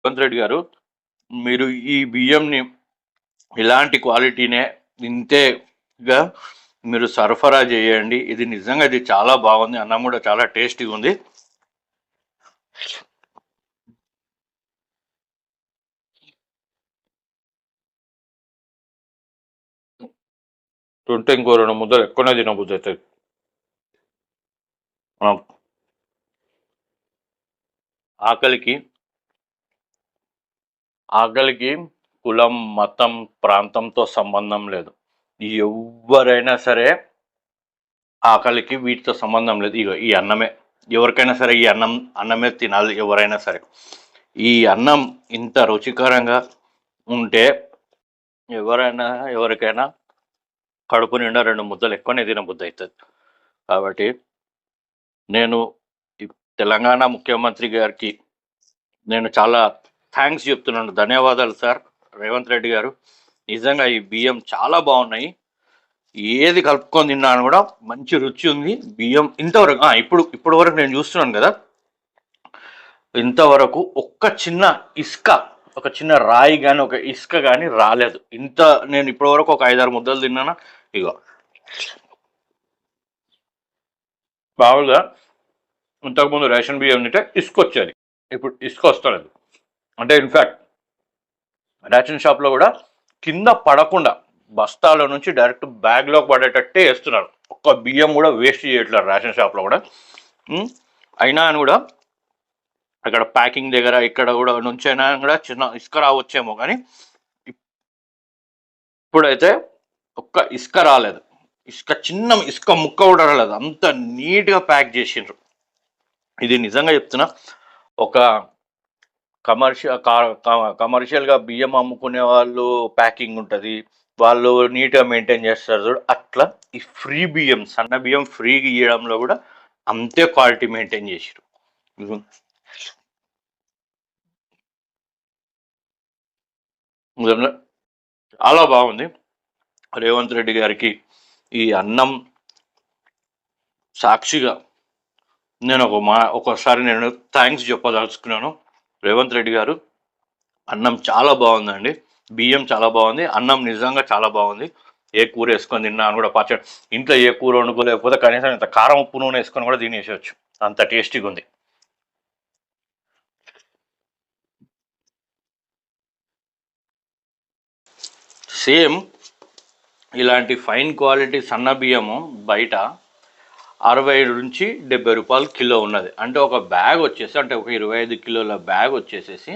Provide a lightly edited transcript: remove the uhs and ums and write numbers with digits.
రేవంత్ రెడ్డి గారు, మీరు ఈ బియ్యంని ఇలాంటి క్వాలిటీనే ఇంతేగా మీరు సరఫరా చేయండి. ఇది నిజంగా ఇది చాలా బాగుంది. అన్నం కూడా చాలా టేస్టీగా ఉంది. తింటే ఇంకో 2 ముద్దలు ఎక్కువనే తినబుద్ధి అవుతుంది. ఆకలికి ఆకలికి కులం, మతం, ప్రాంతంతో సంబంధం లేదు. ఎవరైనా సరే ఆకలికి వీటితో సంబంధం లేదు. ఇగో ఈ అన్నమే, ఎవరికైనా సరే ఈ అన్నమే తినాలి ఎవరైనా సరే. ఈ అన్నం ఇంత రుచికరంగా ఉంటే ఎవరికైనా కడుపు నిండా 2 ముద్దలు ఎక్కువనే తినబుద్ధి అవుతుంది. కాబట్టి నేను ఈ తెలంగాణ ముఖ్యమంత్రి గారికి నేను చాలా థ్యాంక్స్ చెప్తున్నాను. ధన్యవాదాలు సార్ రేవంత్ రెడ్డి గారు. నిజంగా ఈ బియ్యం చాలా బాగున్నాయి. ఏది కలుపుకొని తిన్నాను కూడా మంచి రుచి ఉంది. బియ్యం ఇంతవరకు ఇప్పుడు వరకు నేను చూస్తున్నాను కదా, ఇంతవరకు ఒక చిన్న రాయి కానీ ఒక ఇసుక కానీ రాలేదు. నేను ఇప్పటి వరకు ఒక 5-6 ముద్దలు తిన్నాను. ఇగో మామూలుగా ఇంతకుముందు రేషన్ బియ్యం తింటే ఇసుక వచ్చేది, ఇప్పుడు ఇసుక వస్తలేదు. అంటే ఇన్ఫ్యాక్ట్ రేషన్ షాప్లో కూడా కింద పడకుండా బస్తాల నుంచి డైరెక్ట్ బ్యాగ్లోకి పడేటట్టే వేస్తున్నారు. ఒక్క బియ్యం కూడా వేస్ట్ చేయట్లేదు రేషన్ షాప్లో కూడా. అయినా అని కూడా అక్కడ ప్యాకింగ్ దగ్గర ఇక్కడ కూడా నుంచి అయినా కూడా చిన్న ఇసుక రావచ్చేమో, కానీ ఇప్పుడైతే ఒక్క ఇసుక రాలేదు. చిన్న ఇసుక ముక్క కూడా రాలేదు. అంత నీట్గా ప్యాక్ చేసిండ్రు. ఇది నిజంగా చెప్తున్నా, ఒక కమర్షియల్గా బియ్యం అమ్ముకునే వాళ్ళు ప్యాకింగ్ ఉంటుంది, వాళ్ళు నీట్గా మెయింటైన్ చేస్తారు చూడు, అట్లా ఈ ఫ్రీ బియ్యం, సన్న బియ్యం ఫ్రీ ఇవ్వడంలో కూడా అంతే క్వాలిటీ మెయింటైన్ చేసారు. చాలా బాగుంది. రేవంత్ రెడ్డి గారికి ఈ అన్నం సాక్షిగా నేను ఒకసారి నేను థ్యాంక్స్ చెప్పదలుచుకున్నాను. రేవంత్ రెడ్డి గారు, అన్నం చాలా బాగుందండి, బియ్యం చాలా బాగుంది, అన్నం నిజంగా చాలా బాగుంది. ఏ కూర వేసుకొని తిన్నా అని కూడా పచ్చడి, ఇంట్లో ఏ కూర వండుకోలేకపోతే కనీసం ఇంత కారం ఉప్పు నూనె వేసుకొని కూడా తినేసేయచ్చు, అంత టేస్టీగా ఉంది. సేమ్ ఇలాంటి ఫైన్ క్వాలిటీ సన్న బియ్యము బయట 60 నుంచి 70 రూపాయలు కిలో ఉన్నది. అంటే ఒక బ్యాగ్ వచ్చేసి, అంటే ఒక 25 కిలోల బ్యాగ్ వచ్చేసేసి